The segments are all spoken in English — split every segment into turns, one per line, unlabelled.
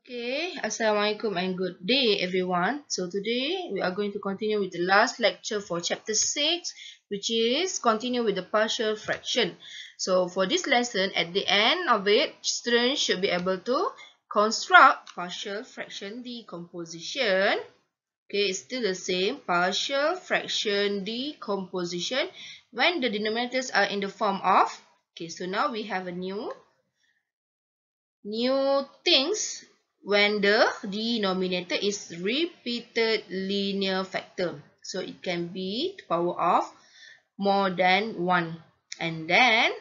Okay, Assalamualaikum and good day everyone. So today we are going to continue with the last lecture for chapter 6, which is continue with the partial fraction. So for this lesson, at the end of it, students should be able to construct partial fraction decomposition. Okay, it's still the same, partial fraction decomposition when the denominators are in the form of, okay, so now we have a new things when the denominator is repeated linear factor. So it can be the power of more than 1. And then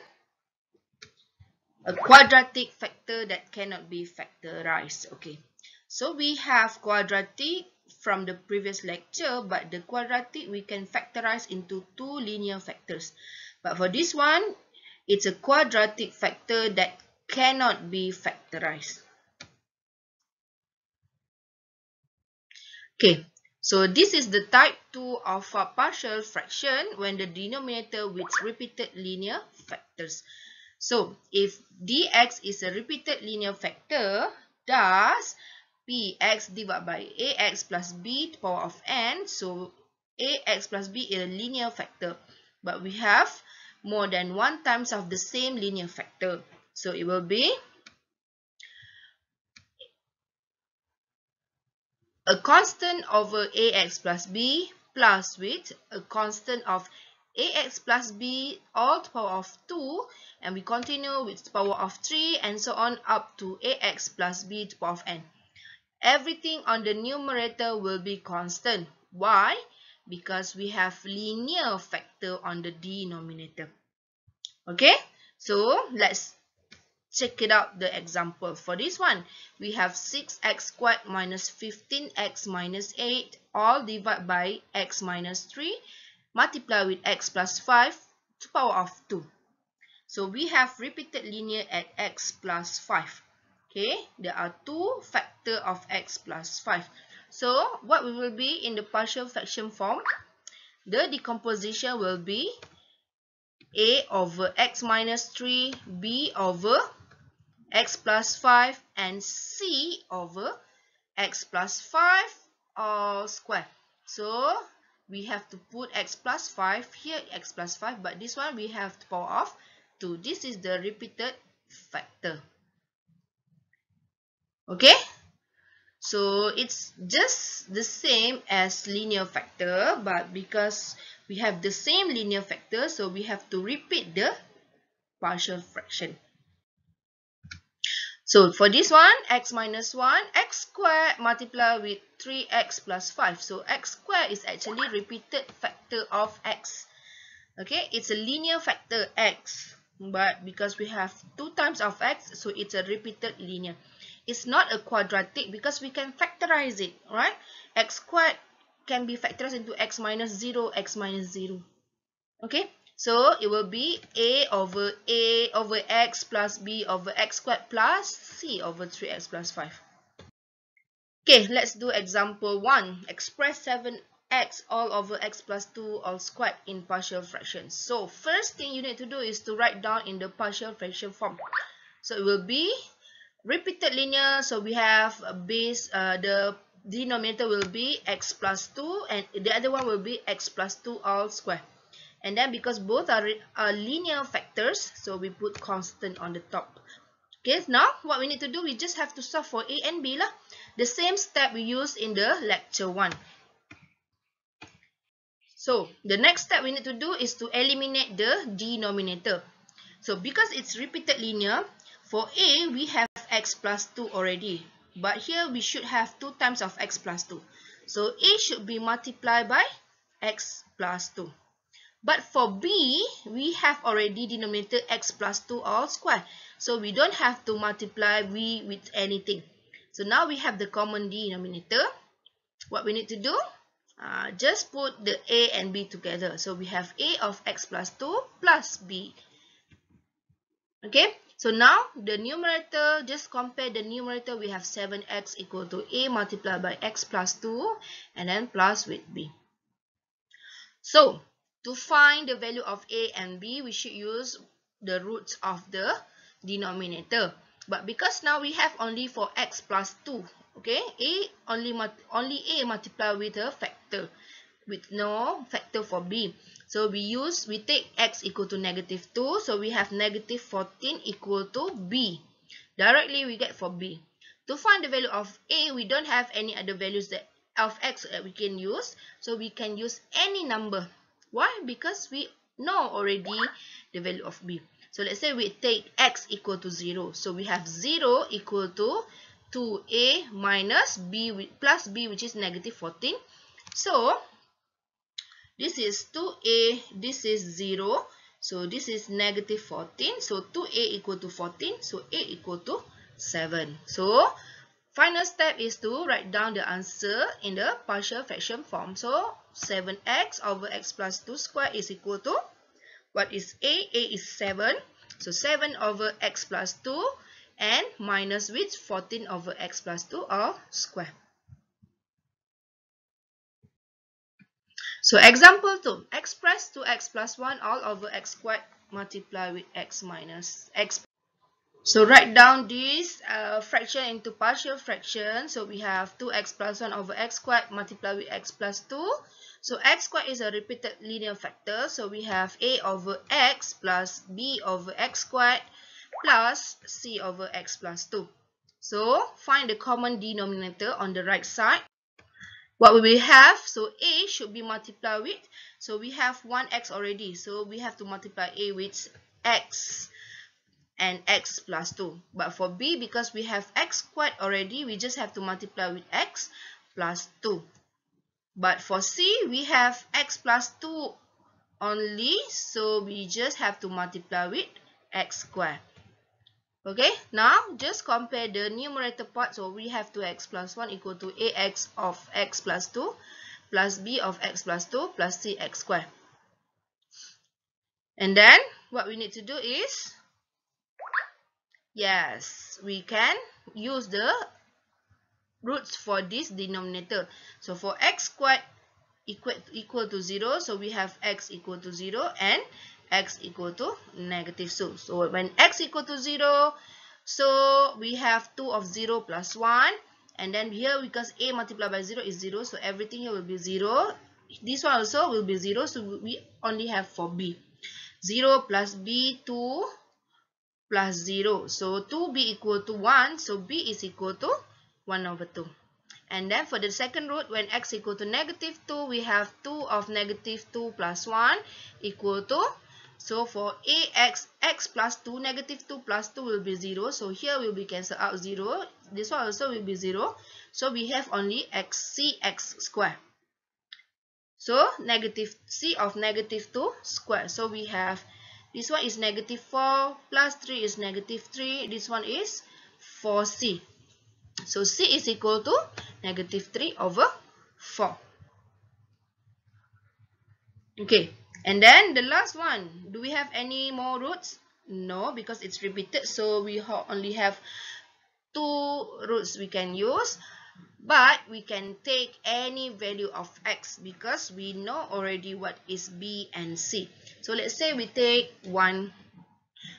a quadratic factor that cannot be factorized. Okay. So we have quadratic from the previous lecture, but the quadratic we can factorize into two linear factors. But for this one, it's a quadratic factor that cannot be factorized. Okay, so this is the type 2 of a partial fraction when the denominator with repeated linear factors. So, if dx is a repeated linear factor, thus px divided by ax plus b to the power of n. So, ax plus b is a linear factor, but we have more than one times of the same linear factor. So, it will be a constant over ax plus b plus with a constant of ax plus b all to the power of 2, and we continue with the power of 3 and so on up to ax plus b to the power of n. Everything on the numerator will be constant. Why? Because we have linear factor on the denominator. Okay, so let's check it out, the example. For this one, we have 6x squared minus 15x minus 8 all divided by x minus 3 multiply with x plus 5 to the power of 2. So we have repeated linear at x plus 5. Okay, there are two factors of x plus 5. So what will be in the partial fraction form? The decomposition will be a over x minus 3, b over x plus 5 and c over x plus 5 all square. So we have to put x plus 5 here, x plus 5, but this one we have the power of 2. This is the repeated factor. Okay, so it's just the same as linear factor, but because we have the same linear factor, so we have to repeat the partial fraction. So for this one, x minus 1, x squared multiply with 3x plus 5. So x squared is actually repeated factor of x. Okay, it's a linear factor x. But because we have 2 times of x, so it's a repeated linear. It's not a quadratic because we can factorize it, right? X squared can be factorized into x minus 0, x minus 0. Okay, so it will be a over x plus b over x squared plus c over 3x plus 5. Okay, let's do example 1. Express 7x all over x plus 2 all squared in partial fractions. So first thing you need to do is to write down in the partial fraction form. So it will be repeated linear. So we have a base, the denominator will be x plus 2 and the other one will be x plus 2 all square. And then because both are linear factors, so we put constant on the top. Okay, now what we need to do, we just have to solve for a and b lah. The same step we used in the lecture 1. So the next step we need to do is to eliminate the denominator. So because it's repeated linear, for a we have x plus 2 already. But here we should have 2 times of x plus 2. So a should be multiplied by x plus 2. But for b, we have already denominator x plus 2 all square. So we don't have to multiply b with anything. So now we have the common denominator. What we need to do? Just put the a and b together. So we have a of x plus 2 plus b. Okay, so now the numerator, just compare the numerator. We have 7x equal to a multiplied by x plus 2 and then plus with b. So to find the value of a and b, we should use the roots of the denominator. But because now we have only for x plus 2, okay, only a multiplied with a factor, with no factor for b. So we take x equal to -2, so we have -14 equal to b. Directly we get for b. To find the value of a, we don't have any other values that of x that we can use, so we can use any number. Why? Because we know already the value of b. So let's say we take x equal to 0. So we have 0 equal to 2a minus b plus b, which is -14. So this is 2a, this is 0. So this is -14. So 2a equal to 14. So a equal to 7. So final step is to write down the answer in the partial fraction form. So 7x over x plus 2 square is equal to, what is a? A is 7. So 7 over x plus 2 and minus with 14 over x plus 2 all square. So example 2. Express 2x plus 1 all over x squared multiply with x minus x. So write down this fraction into partial fraction. So we have 2x plus 1 over x squared multiply with x plus 2. So x squared is a repeated linear factor. So we have a over x plus b over x squared plus c over x plus 2. So find the common denominator on the right side. What we will have, so a should be multiplied with, so we have 1x already. So we have to multiply a with x and x plus 2. But for b, because we have x squared already, we just have to multiply with x plus 2. But for c, we have x plus 2 only, so we just have to multiply with x squared. Okay, now just compare the numerator part. So we have 2x plus 1 equal to ax of x plus 2 plus b of x plus 2 plus c x squared. And then what we need to do is, yes, we can use the roots for this denominator. So for x squared equal to 0, so we have x equal to 0 and x equal to -2. So when x equal to 0, so we have 2 of 0 plus 1. And then here, because a multiplied by 0 is 0, so everything here will be 0. This one also will be 0, so we only have for b. 0 plus b, 2 plus 0. So 2b equal to 1, so b is equal to 1 over 2. And then for the second root, when x equal to -2, we have 2 of -2 plus 1 equal to, so for ax, x plus 2, -2 plus 2 will be 0. So here will be cancelled out 0. This one also will be 0. So we have only cx square. So c of -2 square. So we have, this one is -4 plus 3 is -3. This one is 4c. So c is equal to -3 over 4. Okay, and then the last one. Do we have any more roots? No, because it's repeated. So we only have 2 roots we can use. But we can take any value of x because we know already what is b and c. So let's say we take 1.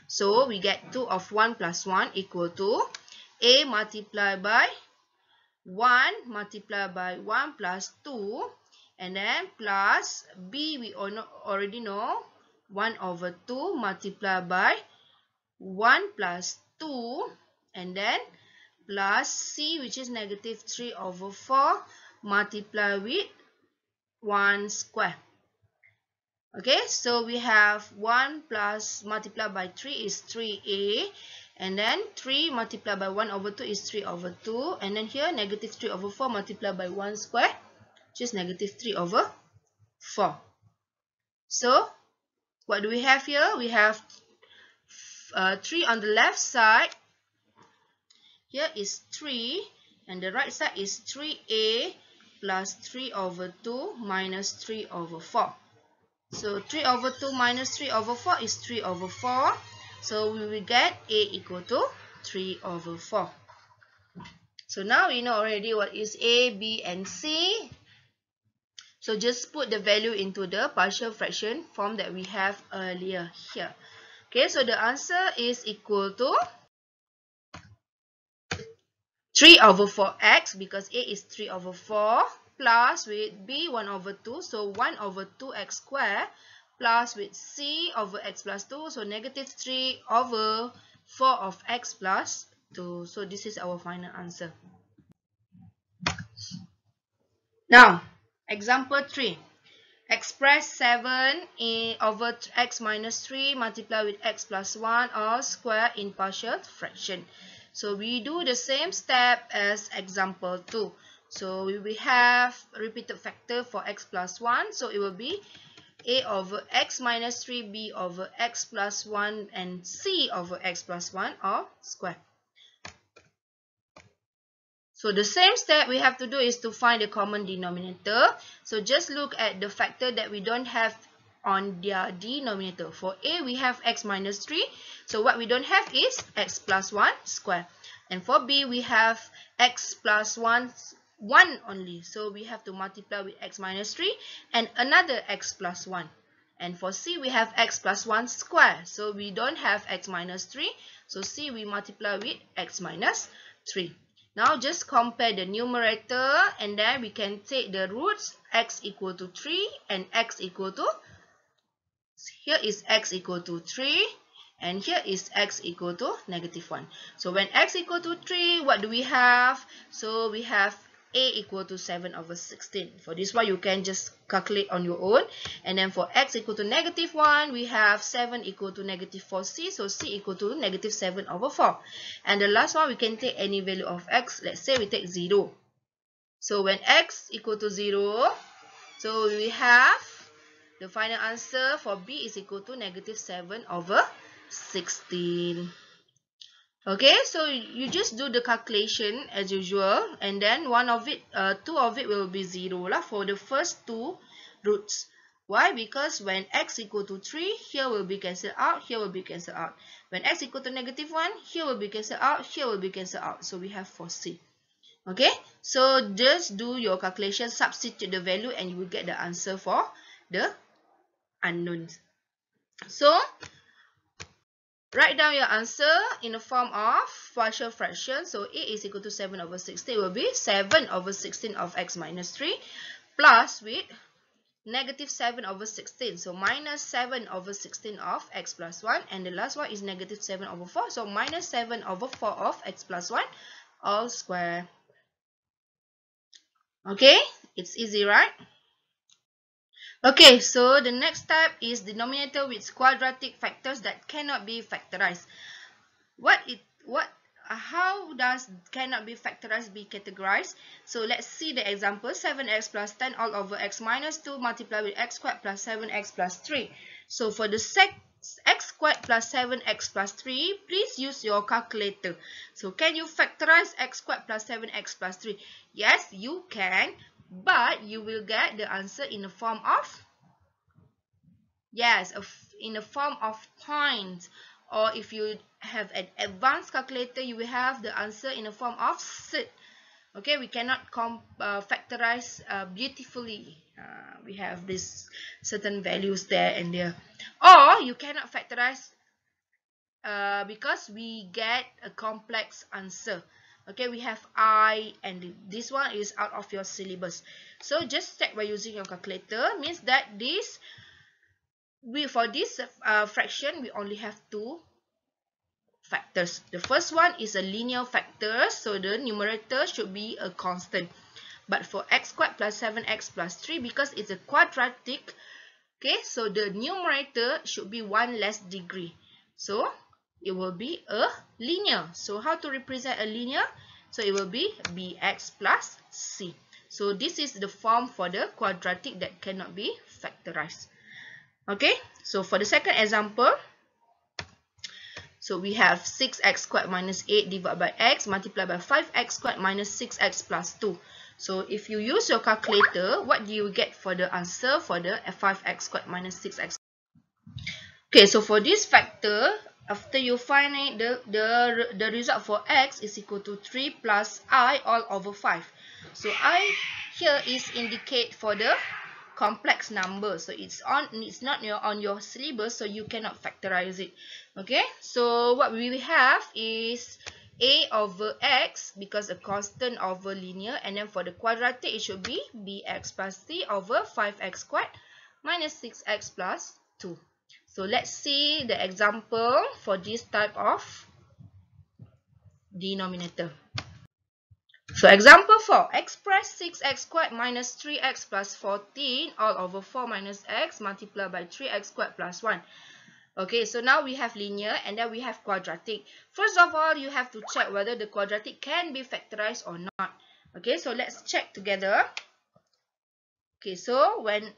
So we get 2 of 1 plus 1 equal to a multiplied by 1 multiplied by 1 plus 2. And then plus b, we already know 1 over 2 multiplied by 1 plus 2. And then plus c, which is -3 over 4 multiplied with 1 square. Okay, so we have 1 plus multiplied by 3 is 3a. And then 3 multiplied by 1 over 2 is 3 over 2. And then here -3 over 4 multiplied by 1 square, which is -3 over 4. So what do we have here? We have 3 on the left side. Here is 3, and the right side is 3a plus 3 over 2 minus 3 over 4. So 3 over 2 minus 3 over 4 is 3 over 4. So we will get a equal to 3 over 4. So now we know already what is a, b, and c. So just put the value into the partial fraction form that we have earlier here. Okay, so the answer is equal to 3 over 4x because a is 3 over 4 plus with b 1 over 2, so 1 over 2x squared plus with c over x plus 2, so negative 3 over 4 of x plus 2. So this is our final answer. Now, example 3. Express 7 over x minus 3 multiplied with x plus 1 all square in partial fraction. So we do the same step as example 2. So we will have repeated factor for x plus 1. So it will be a over x minus 3, b over x plus 1, and c over x plus 1 all square. So the same step we have to do is to find the common denominator. So just look at the factor that we don't have on their denominator. For a, we have x minus 3. So what we don't have is x plus 1 square. And for b, we have x plus 1 only. So we have to multiply with x minus 3 and another x plus 1. And for c, we have x plus 1 square. So we don't have x minus 3. So c, we multiply with x minus 3. Now just compare the numerator and then we can take the roots x equal to 3 and x equal to, here is x equal to 3 and here is x equal to negative 1. So when x equal to 3, what do we have? So we have a equal to 7 over 16. For this one, you can just calculate on your own. And then for x equal to negative 1, we have 7 equal to negative 4c. So c equal to negative 7 over 4. And the last one, we can take any value of x. Let's say we take 0. So when x equal to 0, so we have the final answer for b is equal to negative 7 over 16. Okay, so you just do the calculation as usual, and then two of it will be 0 lah for the first two roots. Why? Because when x equal to 3, here will be cancelled out, here will be cancelled out. When x equal to negative 1, here will be cancelled out, here will be cancelled out. So we have 4c. Okay, so just do your calculation, substitute the value, and you will get the answer for the unknowns. So write down your answer in the form of partial fraction. So a is equal to 7 over 16 will be 7 over 16 of x minus 3 plus with negative 7 over 16. So minus 7 over 16 of x plus 1. And the last one is negative 7 over 4. So minus 7 over 4 of x plus 1 all square. Okay, it's easy, right? Okay, so the next step is denominator with quadratic factors that cannot be factorized. How does cannot be factorized be categorized? So let's see the example. 7x plus 10 all over x minus 2 multiplied with x squared plus 7x plus 3. So for the x squared plus 7x plus 3, please use your calculator. So can you factorize x squared plus 7x plus 3? Yes, you can. But you will get the answer in the form of, yes, in the form of points. Or if you have an advanced calculator, you will have the answer in the form of set. Okay, we cannot factorize beautifully. We have these certain values there and there. Or you cannot factorize because we get a complex answer. Okay, we have I, and this one is out of your syllabus. So just check by using your calculator. Means that for this fraction, we only have two factors. The first one is a linear factor, so the numerator should be a constant. But for x squared plus 7x plus 3, because it's a quadratic, okay, so the numerator should be 1 less degree. So it will be a linear. So how to represent a linear? So it will be bx plus c. So this is the form for the quadratic that cannot be factorized. Okay, so for the second example, so we have 6x squared minus 8 divided by x multiplied by 5x squared minus 6x plus 2. So if you use your calculator, what do you get for the answer for the 5x squared minus 6x? Okay, so for this factor, after you find it, the result for x is equal to 3 plus I all over 5. So I here is indicate for the complex number. So it's not on your syllabus, so you cannot factorize it. Okay, so what we have is a over x because a constant over linear, and then for the quadratic it should be bx plus c over 5x squared minus 6x plus 2. So let's see the example for this type of denominator. So example 4, express 6x squared minus 3x plus 14 all over 4 minus x multiplied by 3x squared plus 1. Okay, so now we have linear and then we have quadratic. First of all, you have to check whether the quadratic can be factorized or not. Okay, so let's check together. Okay, so when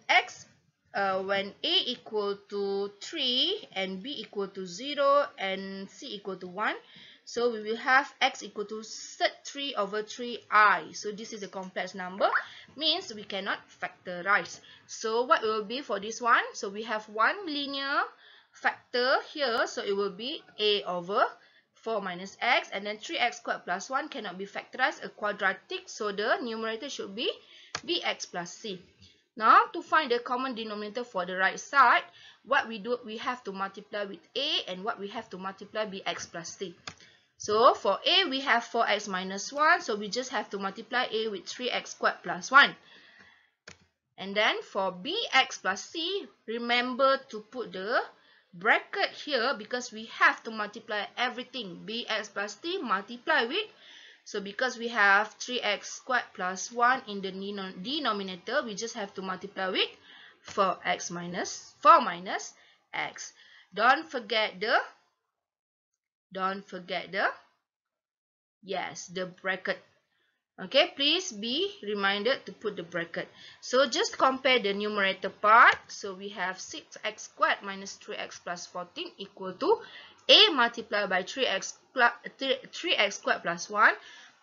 when a equal to 3 and b equal to 0 and c equal to 1, so we will have x equal to 3 over 3i. So this is a complex number, means we cannot factorize. So what will be for this one? So we have one linear factor here, so it will be a over 4 minus x, and then 3x squared plus 1 cannot be factorized, a quadratic, so the numerator should be bx plus c. Now, to find the common denominator for the right side, what we do, we have to multiply with a, and what we have to multiply bx plus c. So, for a, we have 4x minus 1, so we just have to multiply a with 3x squared plus 1. And then, for bx plus c, remember to put the bracket here because we have to multiply everything. Bx plus c multiply with, so because we have 3x squared plus 1 in the denominator, we just have to multiply with 4 minus x. Don't forget the bracket. Okay, please be reminded to put the bracket. So just compare the numerator part. So we have 6x squared minus 3x plus 14 equal to a multiplied by 3x squared plus 1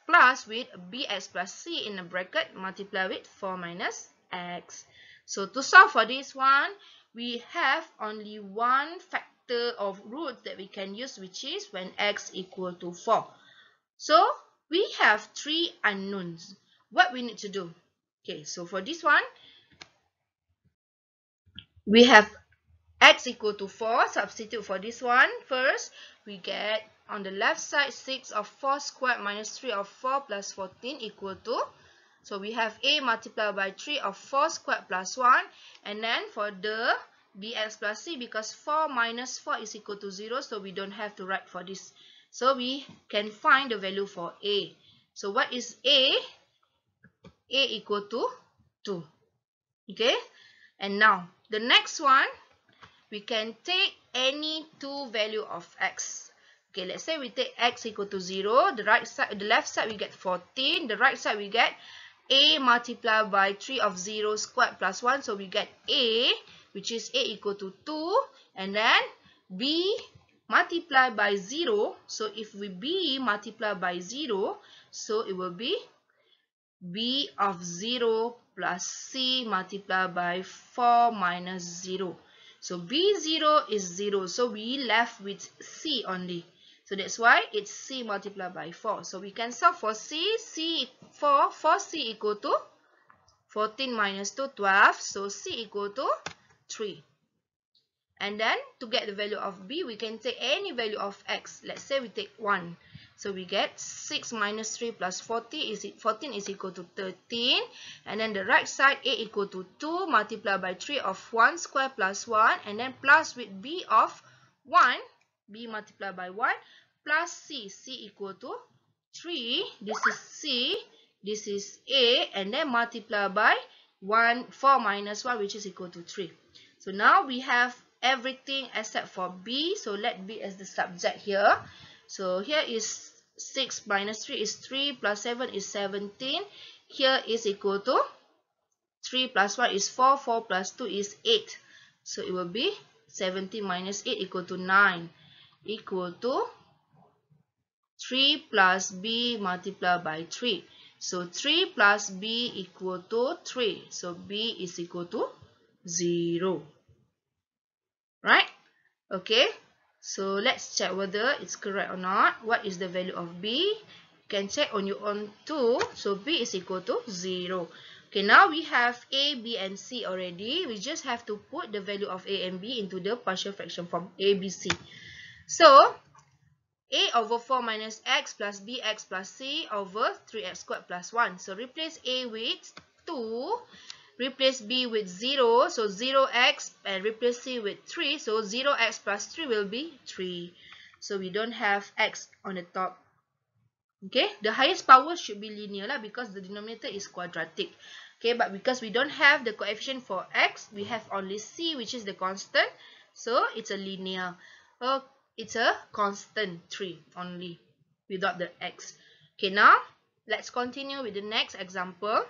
plus with bx plus c in the bracket multiplied with 4 minus x. So to solve for this one, we have only one factor of roots that we can use, which is when x equal to 4. So we have 3 unknowns. What we need to do? Okay, so for this one, we have x equal to 4. Substitute for this one. First, we get on the left side 6 of 4 squared minus 3 of 4 plus 14 equal to, so we have a multiplied by 3 of 4 squared plus 1, and then for the bx plus c, because 4 minus 4 is equal to 0, so we don't have to write for this. So we can find the value for a. So what is a? A equal to 2. Okay, and now the next one, we can take any two value of x. Okay, let's say we take x equal to 0. The left side we get 14. The right side we get a multiplied by 3 of 0 squared plus 1. So we get a, which is a equal to 2. And then b multiplied by 0. So if we b multiplied by 0, so it will be b of 0 plus c multiplied by 4 minus 0. So b0 is 0. So we left with c only. So that's why it's c multiplied by 4. So we can solve for c. For c equal to 14 minus 2, 12. So c equal to 3. And then to get the value of b, we can take any value of x. Let's say we take 1. So we get 6 minus 3 plus 14 is equal to 13. And then the right side, a equal to 2 multiplied by 3 of 1 square plus 1. And then plus with b of 1, b multiplied by 1, plus c equal to 3. This is c, this is a, and then multiply by 4 minus 1, which is equal to 3. So now we have everything except for b. So let b as the subject here. So here is 6 minus 3 is 3 plus 7 is 17. Here is equal to 3 plus 1 is 4. 4 plus 2 is 8. So it will be 17 minus 8 equal to 9. Equal to 3 plus b multiplied by 3. So 3 plus b equal to 3. So b is equal to 0. Right? Okay. So let's check whether it's correct or not. What is the value of b? You can check on your own too. So b is equal to 0. Okay, now we have a, b, and c already. We just have to put the value of a and b into the partial fraction form a, b, c. So a over 4 minus x plus bx plus c over 3x squared plus 1. So replace a with 2, replace b with 0, so 0x, and replace c with 3, so 0x plus 3 will be 3. So we don't have x on the top. Okay, the highest power should be linear lah, because the denominator is quadratic. Okay, but because we don't have the coefficient for x, we have only c, which is the constant, so it's a linear. It's a constant 3 only without the x. Okay, now let's continue with the next example.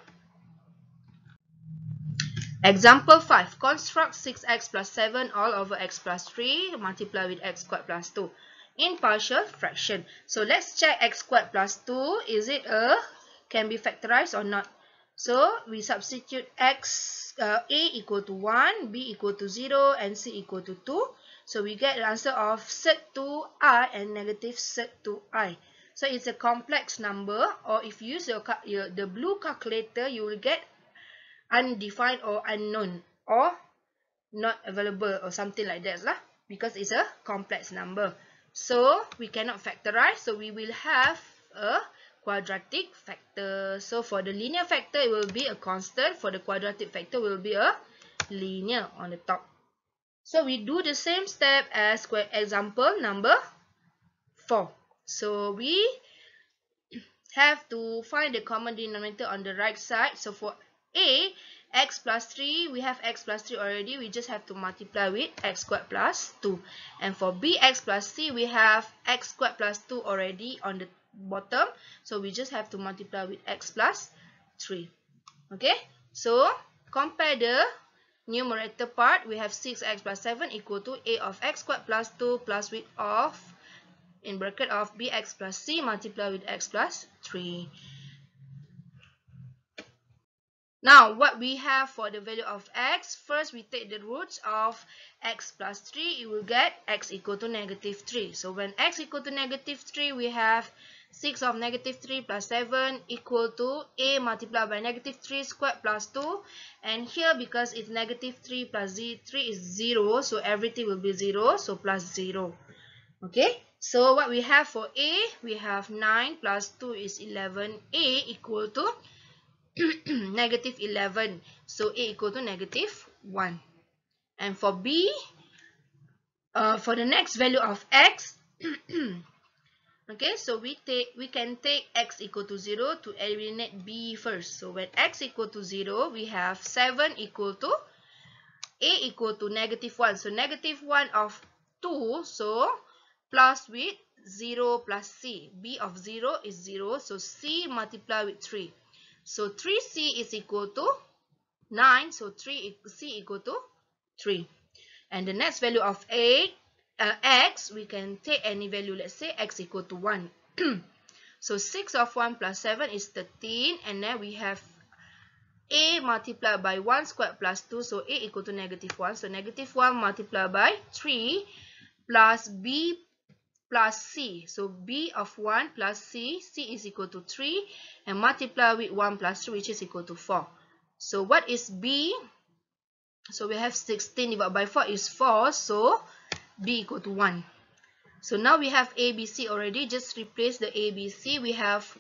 Example 5. Construct 6x plus 7 all over x plus 3 multiply with x squared plus 2 in partial fraction. So let's check x squared plus 2. Is it can be factorized or not? So we substitute x, a equal to 1, b equal to 0, and c equal to 2. So we get the answer of sec2i and negative sec2i. So it's a complex number, or if you use the blue calculator, you will get undefined or unknown or not available or something like that lah, because it's a complex number. So we cannot factorize, so we will have a quadratic factor. So for the linear factor, it will be a constant. For the quadratic factor, will be a linear on the top. So we do the same step as example number 4. So we have to find the common denominator on the right side. So for a, x plus 3, we have x plus 3 already. We just have to multiply with x squared plus 2. And for b, x plus c, we have x squared plus 2 already on the bottom. So we just have to multiply with x plus 3. Okay, so compare the numerator part. We have 6x plus 7 equal to a of x squared plus 2 plus with of, in bracket of, bx plus c multiply with x plus 3. Now, what we have for the value of x, first we take the roots of x plus 3, you will get x equal to negative 3. So when x equal to negative 3, we have 6 of negative 3 plus 7 equal to a multiplied by negative 3 squared plus 2. And here, because it's negative 3 plus 3 is 0, so everything will be 0, so plus 0. Okay, so what we have for a, we have 9 plus 2 is 11, a equal to negative 11, so a equal to negative 1. And for b, for the next value of x, okay, so we can take x equal to 0 to eliminate b first. So when x equal to 0, we have 7 equal to a equal to negative 1. So negative 1 of 2, so plus with 0 plus c. b of 0 is 0, so c multiply with 3. So 3c is equal to 9, so c equal to 3. And the next value of x, we can take any value. Let's say x equal to 1. So 6 of 1 plus 7 is 13. And then we have a multiplied by 1 squared plus 2. So a equal to negative 1. So negative 1 multiplied by 3 plus b plus c. So b of 1 plus c. c is equal to 3. And multiply with 1 plus 3, which is equal to 4. So what is b? So we have 16 divided by 4 is 4. So b equal to 1. So now we have ABC already. Just replace the ABC. We have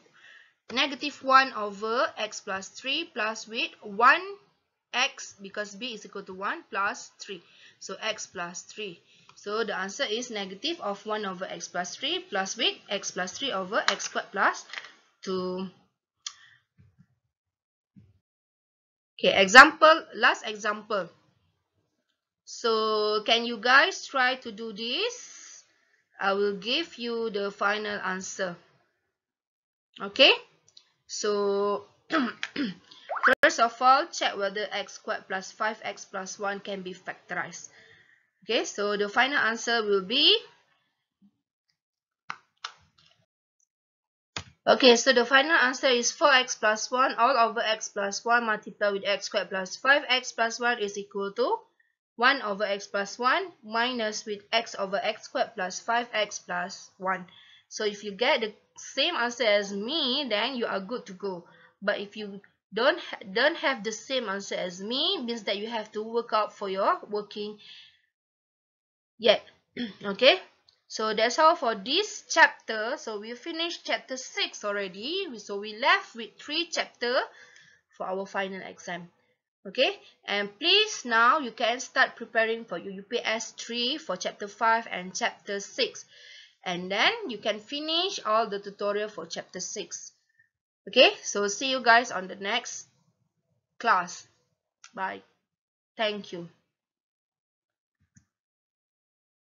negative 1 over x plus 3 plus with 1x, because b is equal to 1, plus 3. So x plus 3. So the answer is negative of 1 over x plus 3 plus with x plus 3 over x squared plus 2. Okay, last example. So can you guys try to do this? I will give you the final answer. Okay, so first of all, check whether x squared plus 5x plus 1 can be factorized. Okay, so the final answer will be, okay, so the final answer is 4x plus 1 all over x plus 1 multiplied with x squared plus 5x plus 1 is equal to 1 over x plus 1 minus with x over x squared plus 5x plus 1. So if you get the same answer as me, then you are good to go. But if you don't have the same answer as me, means that you have to work out for your working yet. Okay, So that's all for this chapter. So we finished chapter 6 already. So we left with 3 chapters for our final exam. Okay, and please now you can start preparing for your UPS 3 for chapter 5 and chapter 6, and then you can finish all the tutorial for chapter 6. Okay, so see you guys on the next class. Bye. Thank you.